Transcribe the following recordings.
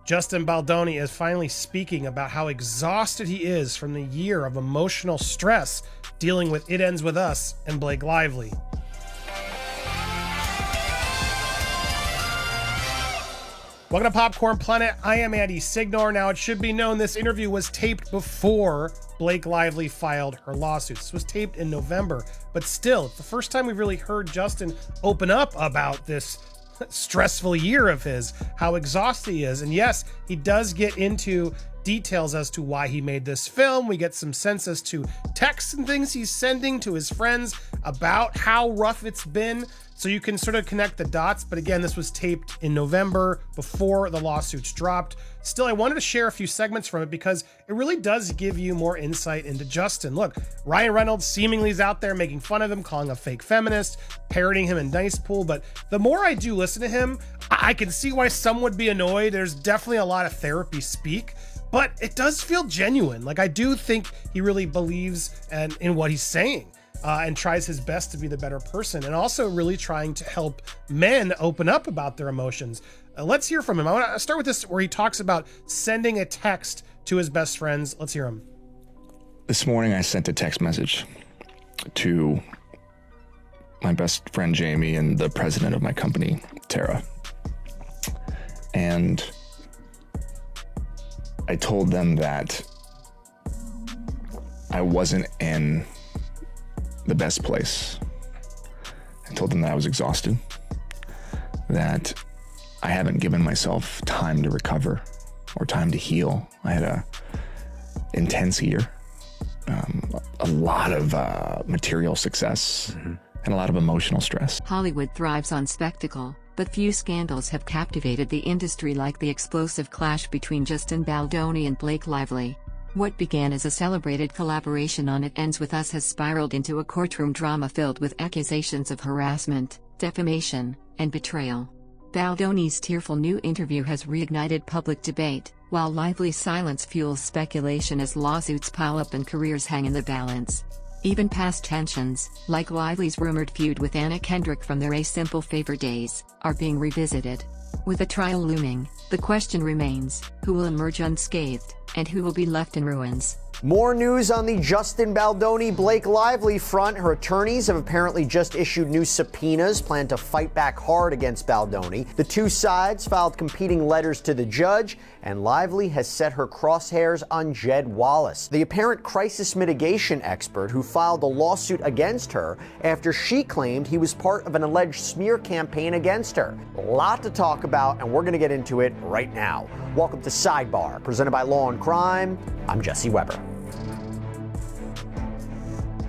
Justin Baldoni is finally speaking about how exhausted he is from the year of emotional stress dealing with It Ends With Us and Blake Lively. Welcome to Popcorn Planet. I am Andy Signor. Now, it should be known this interview was taped before Blake Lively filed her lawsuit. This was taped in November, but still, it's the first time we've really heard Justin open up about this stressful year of his, how exhausted he is. And yes, he does get into details as to why he made this film. We get some sense as to texts and things he's sending to his friends about how rough it's been. So you can sort of connect the dots. But again, this was taped in November before the lawsuits dropped. Still, I wanted to share a few segments from it because it really does give you more insight into Justin. Look, Ryan Reynolds seemingly is out there making fun of him, calling a fake feminist, parroting him in Nice Pool. But the more I do listen to him, I can see why some would be annoyed. There's definitely a lot of therapy speak, but it does feel genuine. Like, I do think he really believes in what he's saying. And tries his best to be the better person, and also really trying to help men open up about their emotions. Let's hear from him. I want to start with this where he talks about sending a text to his best friends. Let's hear him. This morning I sent a text message to my best friend Jamie and the president of my company, Tara. And I told them that I wasn't in the best place. I told them that I was exhausted, that I haven't given myself time to recover or time to heal. I had a intense year, a lot of material success, and a lot of emotional stress. Hollywood thrives on spectacle, but few scandals have captivated the industry like the explosive clash between Justin Baldoni and Blake Lively. What began as a celebrated collaboration on It Ends With Us has spiraled into a courtroom drama filled with accusations of harassment, defamation, and betrayal. Baldoni's tearful new interview has reignited public debate, while Lively's silence fuels speculation as lawsuits pile up and careers hang in the balance. Even past tensions, like Lively's rumored feud with Anna Kendrick from their A Simple Favor days, are being revisited. With a trial looming, the question remains, who will emerge unscathed, and who will be left in ruins? More news on the Justin Baldoni-Blake Lively front. Her attorneys have apparently just issued new subpoenas, plan to fight back hard against Baldoni. The two sides filed competing letters to the judge, and Lively has set her crosshairs on Jed Wallace, the apparent crisis mitigation expert who filed a lawsuit against her after she claimed he was part of an alleged smear campaign against her. A lot to talk about, and we're going to get into it right now. Welcome to Sidebar, presented by Law and Crime. I'm Jesse Weber.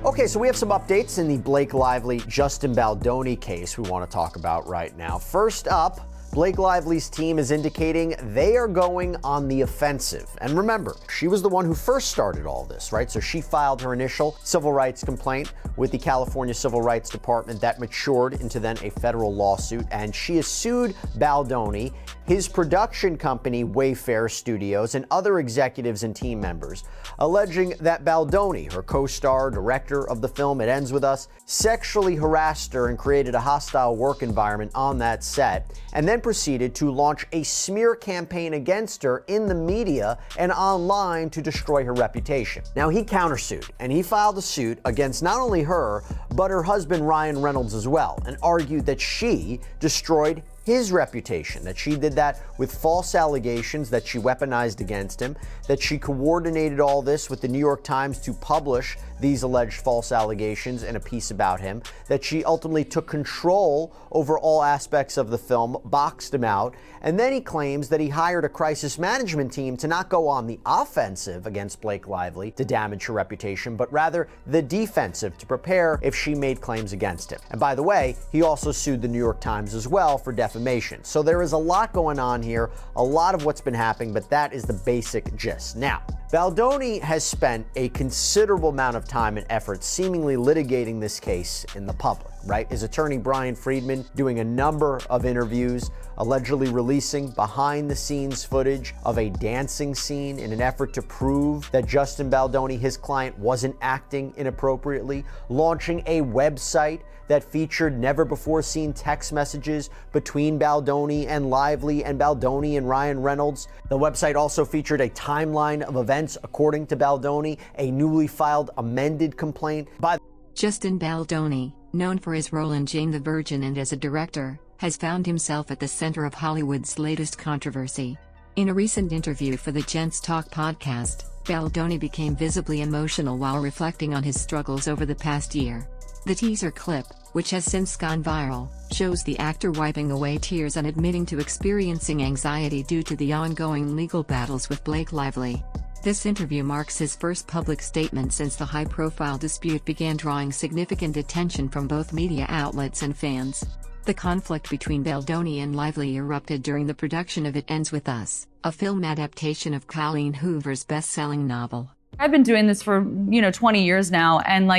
Okay, so we have some updates in the Blake Lively-Justin Baldoni case we want to talk about right now. First up, Blake Lively's team is indicating they are going on the offensive. And remember, she was the one who first started all this, right? So she filed her initial civil rights complaint with the California Civil Rights Department that matured into then a federal lawsuit. And she has sued Baldoni, his production company, Wayfair Studios, and other executives and team members, alleging that Baldoni, her co-star, director of the film It Ends With Us, sexually harassed her and created a hostile work environment on that set, and then proceeded to launch a smear campaign against her in the media and online to destroy her reputation. Now, he countersued, and he filed a suit against not only her, but her husband Ryan Reynolds as well, and argued that she destroyed his reputation, that she did that with false allegations that she weaponized against him, that she coordinated all this with the New York Times to publish these alleged false allegations in a piece about him, that she ultimately took control over all aspects of the film, boxed him out, and then he claims that he hired a crisis management team to not go on the offensive against Blake Lively to damage her reputation, but rather the defensive to prepare if she made claims against him. And by the way, he also sued the New York Times as well for defamation. So there is a lot going on here, a lot of what's been happening, but that is the basic gist. Now, Baldoni has spent a considerable amount of time and effort seemingly litigating this case in the public, right? His attorney, Brian Friedman, doing a number of interviews, allegedly releasing behind-the-scenes footage of a dancing scene in an effort to prove that Justin Baldoni, his client, wasn't acting inappropriately, launching a website that featured never-before-seen text messages between Baldoni and Lively and Baldoni and Ryan Reynolds. The website also featured a timeline of events according to Baldoni, a newly filed amended complaint by Justin Baldoni, known for his role in Jane the Virgin and as a director, has found himself at the center of Hollywood's latest controversy. In a recent interview for the Gents Talk podcast, Baldoni became visibly emotional while reflecting on his struggles over the past year. The teaser clip, which has since gone viral, shows the actor wiping away tears and admitting to experiencing anxiety due to the ongoing legal battles with Blake Lively. This interview marks his first public statement since the high-profile dispute began drawing significant attention from both media outlets and fans. The conflict between Baldoni and Lively erupted during the production of It Ends With Us, a film adaptation of Colleen Hoover's best-selling novel. I've been doing this for, 20 years now, and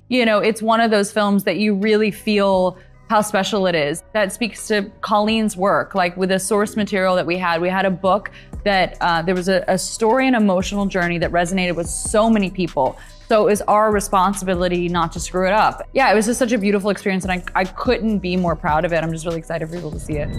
it's one of those films that you really feel how special it is. That speaks to Colleen's work, with the source material that we had a book that there was a story and emotional journey that resonated with so many people. So it was our responsibility not to screw it up. Yeah, it was just such a beautiful experience, and I couldn't be more proud of it. I'm just really excited for people to see it.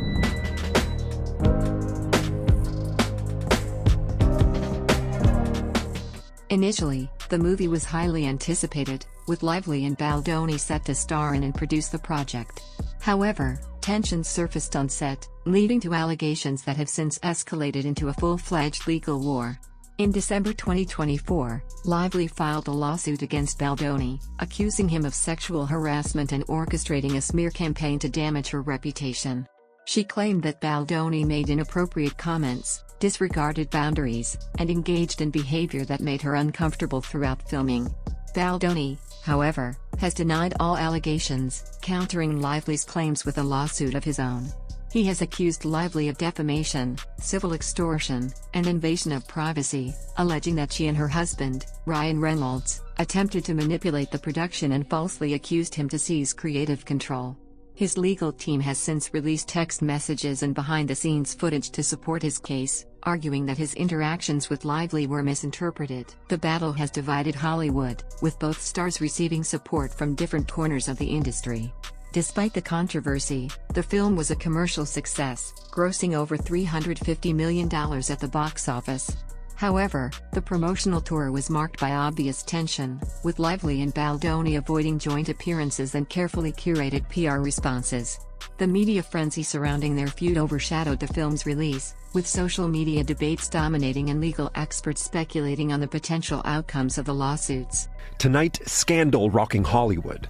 Initially, the movie was highly anticipated, with Lively and Baldoni set to star in and produce the project. However, tensions surfaced on set, leading to allegations that have since escalated into a full-fledged legal war. In December 2024, Lively filed a lawsuit against Baldoni, accusing him of sexual harassment and orchestrating a smear campaign to damage her reputation. She claimed that Baldoni made inappropriate comments, disregarded boundaries, and engaged in behavior that made her uncomfortable throughout filming. Baldoni, however, has denied all allegations, countering Lively's claims with a lawsuit of his own. He has accused Lively of defamation, civil extortion, and invasion of privacy, alleging that she and her husband, Ryan Reynolds, attempted to manipulate the production and falsely accused him to seize creative control. His legal team has since released text messages and behind-the-scenes footage to support his case, arguing that his interactions with Lively were misinterpreted. The battle has divided Hollywood, with both stars receiving support from different corners of the industry. Despite the controversy, the film was a commercial success, grossing over $350 million at the box office. However, the promotional tour was marked by obvious tension, with Lively and Baldoni avoiding joint appearances and carefully curated PR responses. The media frenzy surrounding their feud overshadowed the film's release, with social media debates dominating and legal experts speculating on the potential outcomes of the lawsuits. Tonight, scandal rocking Hollywood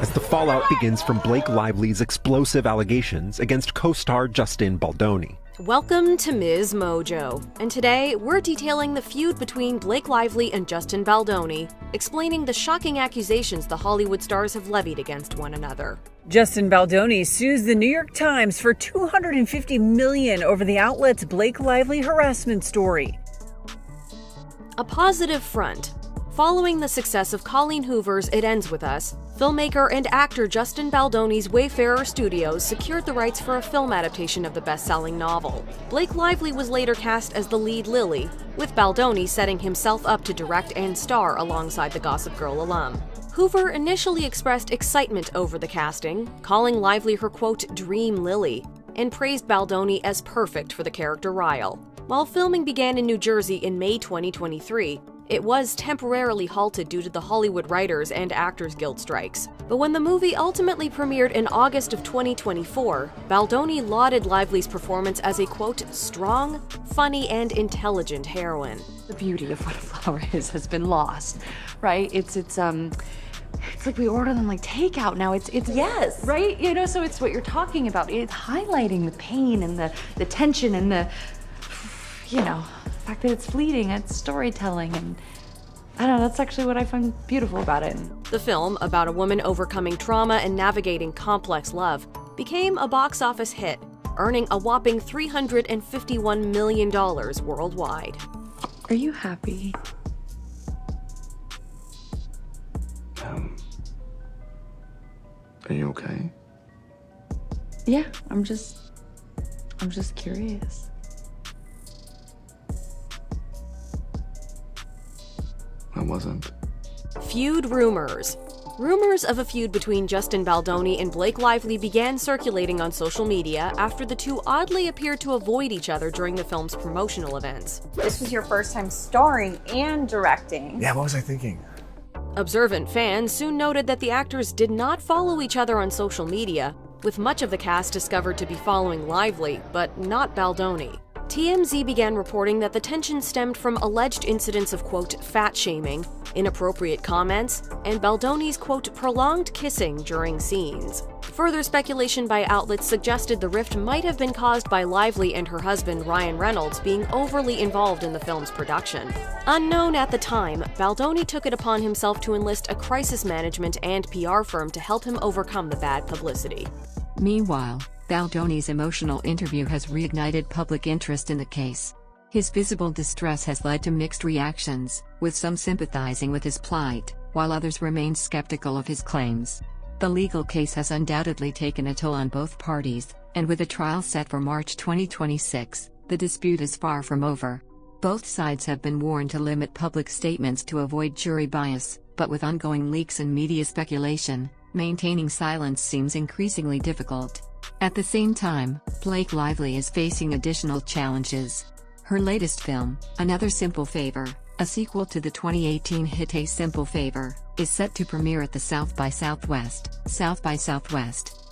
as the fallout begins from Blake Lively's explosive allegations against co-star Justin Baldoni. Welcome to Ms. Mojo, and today we're detailing the feud between Blake Lively and Justin Baldoni, explaining the shocking accusations the Hollywood stars have levied against one another. Justin Baldoni sues the New York Times for $250 million over the outlet's Blake Lively harassment story. A positive front. Following the success of Colleen Hoover's It Ends With Us, filmmaker and actor Justin Baldoni's Wayfarer Studios secured the rights for a film adaptation of the best-selling novel. Blake Lively was later cast as the lead Lily, with Baldoni setting himself up to direct and star alongside the Gossip Girl alum. Hoover initially expressed excitement over the casting, calling Lively her quote, "dream Lily," and praised Baldoni as perfect for the character Riled. While filming began in New Jersey in May 2023, it was temporarily halted due to the Hollywood Writers and Actors Guild strikes. But when the movie ultimately premiered in August of 2024, Baldoni lauded Lively's performance as a, quote, strong, funny, and intelligent heroine. The beauty of what a flower is has been lost, right? It's like we order them like takeout now. It's yes, right? So it's what you're talking about. It's highlighting the pain and the tension and the fact that it's fleeting, it's storytelling, and I don't know, that's actually what I find beautiful about it. The film, about a woman overcoming trauma and navigating complex love, became a box office hit, earning a whopping $351 million worldwide. Are you happy? Are you okay? Yeah, I'm just curious. I wasn't. Feud rumors. Rumors of a feud between Justin Baldoni and Blake Lively began circulating on social media after the two oddly appeared to avoid each other during the film's promotional events. This was your first time starring and directing. Yeah, what was I thinking? Observant fans soon noted that the actors did not follow each other on social media, with much of the cast discovered to be following Lively, but not Baldoni. TMZ began reporting that the tension stemmed from alleged incidents of, quote, fat-shaming, inappropriate comments, and Baldoni's, quote, prolonged kissing during scenes. Further speculation by outlets suggested the rift might have been caused by Lively and her husband, Ryan Reynolds, being overly involved in the film's production. Unknown at the time, Baldoni took it upon himself to enlist a crisis management and PR firm to help him overcome the bad publicity. Meanwhile, Baldoni's emotional interview has reignited public interest in the case. His visible distress has led to mixed reactions, with some sympathizing with his plight, while others remain skeptical of his claims. The legal case has undoubtedly taken a toll on both parties, and with a trial set for March 2026, the dispute is far from over. Both sides have been warned to limit public statements to avoid jury bias, but with ongoing leaks and media speculation, maintaining silence seems increasingly difficult. At the same time, Blake Lively is facing additional challenges. Her latest film, Another Simple Favor, a sequel to the 2018 hit A Simple Favor, is set to premiere at the South by Southwest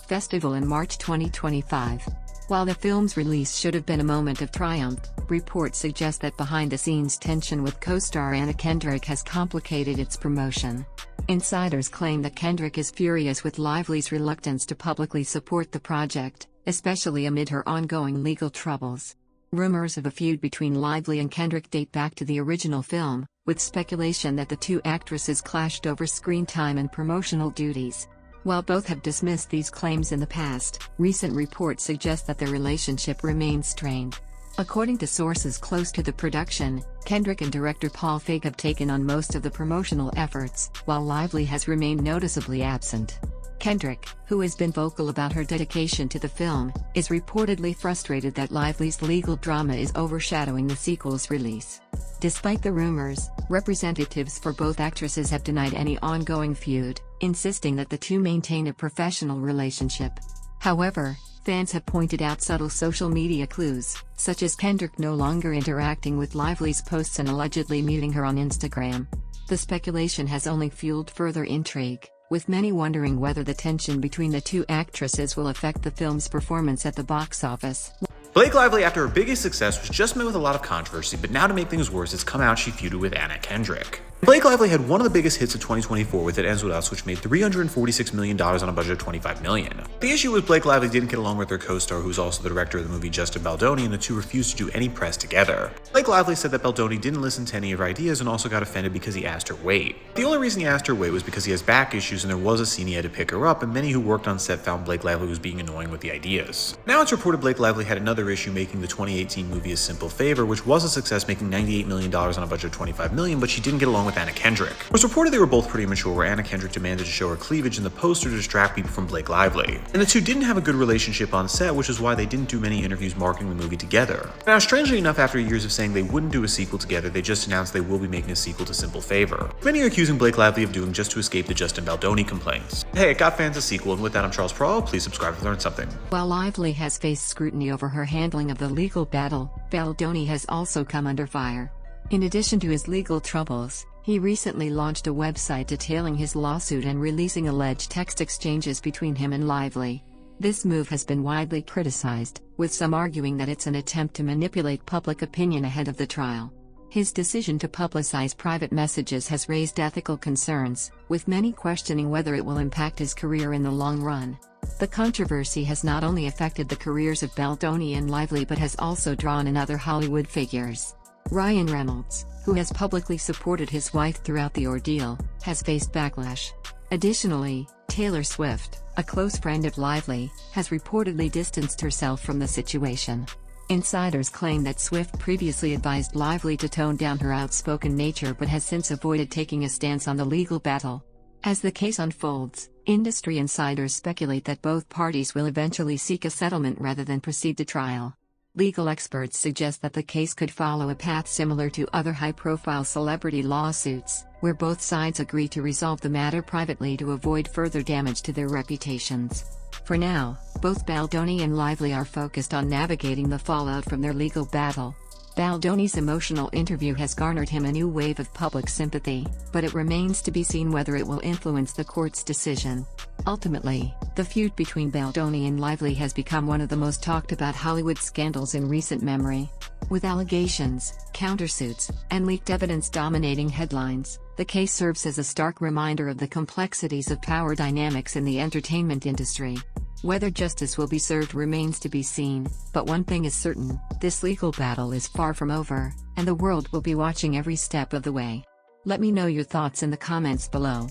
Festival in March 2025. While the film's release should have been a moment of triumph, reports suggest that behind-the-scenes tension with co-star Anna Kendrick has complicated its promotion. Insiders claim that Kendrick is furious with Lively's reluctance to publicly support the project, especially amid her ongoing legal troubles. Rumors of a feud between Lively and Kendrick date back to the original film, with speculation that the two actresses clashed over screen time and promotional duties. While both have dismissed these claims in the past, recent reports suggest that their relationship remains strained. According to sources close to the production, Kendrick and director Paul Feig have taken on most of the promotional efforts, while Lively has remained noticeably absent. Kendrick, who has been vocal about her dedication to the film, is reportedly frustrated that Lively's legal drama is overshadowing the sequel's release. Despite the rumors, representatives for both actresses have denied any ongoing feud, insisting that the two maintain a professional relationship. However, fans have pointed out subtle social media clues, such as Kendrick no longer interacting with Lively's posts and allegedly muting her on Instagram. The speculation has only fueled further intrigue, with many wondering whether the tension between the two actresses will affect the film's performance at the box office. Blake Lively, after her biggest success, was just met with a lot of controversy, but now to make things worse, it's come out she feuded with Anna Kendrick. Blake Lively had one of the biggest hits of 2024 with It Ends With Us, which made $346 million on a budget of $25 million. The issue was Blake Lively didn't get along with her co-star, who's also the director of the movie, Justin Baldoni, and the two refused to do any press together. Blake Lively said that Baldoni didn't listen to any of her ideas and also got offended because he asked her weight. The only reason he asked her weight was because he has back issues and there was a scene he had to pick her up, and many who worked on set found Blake Lively was being annoying with the ideas. Now it's reported Blake Lively had another issue making the 2018 movie A Simple Favor, which was a success, making $98 million on a budget of $25 million, but she didn't get along with Anna Kendrick. It was reported they were both pretty immature, where Anna Kendrick demanded to show her cleavage in the poster to distract people from Blake Lively. And the two didn't have a good relationship on set, which is why they didn't do many interviews marketing the movie together. Now, strangely enough, after years of saying they wouldn't do a sequel together, they just announced they will be making a sequel to Simple Favor. Many are accusing Blake Lively of doing just to escape the Justin Baldoni complaints. Hey, it got fans a sequel, and with that, I'm Charles Perrault. Please subscribe to learn something. While Lively has faced scrutiny over her handling of the legal battle, Baldoni has also come under fire. In addition to his legal troubles, he recently launched a website detailing his lawsuit and releasing alleged text exchanges between him and Lively. This move has been widely criticized, with some arguing that it's an attempt to manipulate public opinion ahead of the trial. His decision to publicize private messages has raised ethical concerns, with many questioning whether it will impact his career in the long run. The controversy has not only affected the careers of Baldoni and Lively but has also drawn in other Hollywood figures. Ryan Reynolds, who has publicly supported his wife throughout the ordeal, has faced backlash. Additionally, Taylor Swift, a close friend of Lively, has reportedly distanced herself from the situation. Insiders claim that Swift previously advised Lively to tone down her outspoken nature but has since avoided taking a stance on the legal battle. As the case unfolds, industry insiders speculate that both parties will eventually seek a settlement rather than proceed to trial. Legal experts suggest that the case could follow a path similar to other high-profile celebrity lawsuits, where both sides agree to resolve the matter privately to avoid further damage to their reputations. For now, both Baldoni and Lively are focused on navigating the fallout from their legal battle. Baldoni's emotional interview has garnered him a new wave of public sympathy, but it remains to be seen whether it will influence the court's decision. Ultimately, the feud between Baldoni and Lively has become one of the most talked about Hollywood scandals in recent memory. With allegations, countersuits, and leaked evidence dominating headlines, the case serves as a stark reminder of the complexities of power dynamics in the entertainment industry. Whether justice will be served remains to be seen, but one thing is certain: this legal battle is far from over, and the world will be watching every step of the way. Let me know your thoughts in the comments below.